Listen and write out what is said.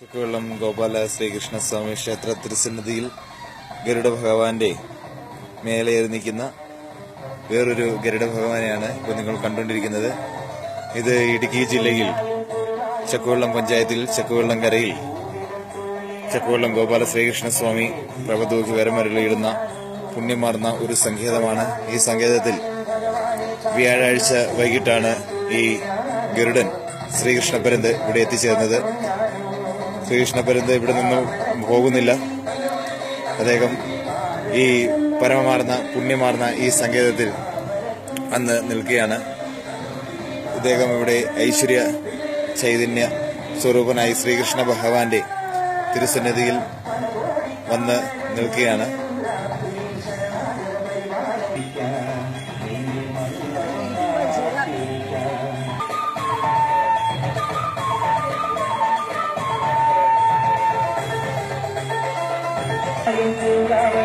ചക്കുവെള്ളം ഗോപാല ശ്രീകൃഷ്ണസ്വാമി ക്ഷേത്ര തിരുസന്നിധിയിൽ ഗരുഡ ഭഗവാന്റെ മേലേറി നിൽക്കുന്ന വേറൊരു ഗരുഡ ഭഗവാനെയാണ് ഇപ്പോൾ നിങ്ങൾ കണ്ടുകൊണ്ടിരിക്കുന്നത്. ഇത് ഇടുക്കി ജില്ലയിൽ ചക്കുവെള്ളം പഞ്ചായത്തിൽ ചക്കുവെള്ളം കരയിൽ ചക്കുവെള്ളം ഗോപാല ശ്രീകൃഷ്ണസ്വാമി പ്രഭതൂക്കി വരമരുളിയിടുന്ന പുണ്യമാർന്ന ഒരു സങ്കേതമാണ്. ഈ സങ്കേതത്തിൽ വ്യാഴാഴ്ച വൈകിട്ടാണ് ഈ ഗരുഡൻ ശ്രീകൃഷ്ണപരന്ത് ഇവിടെ എത്തിച്ചേർന്നത്. ശ്രീകൃഷ്ണപരന്ത് ഇവിടെ നിന്നും പോകുന്നില്ല. അദ്ദേഹം ഈ പരമമാർന്ന പുണ്യമാർന്ന ഈ സങ്കേതത്തിൽ അന്ന് നിൽക്കുകയാണ്. ഇദ്ദേഹം ഇവിടെ ഐശ്വര്യ ചൈതന്യ സ്വരൂപനായി ശ്രീകൃഷ്ണ ഭഗവാന്റെ തിരുസന്നിധിയിൽ വന്ന് നിൽക്കുകയാണ്. Hallelujah.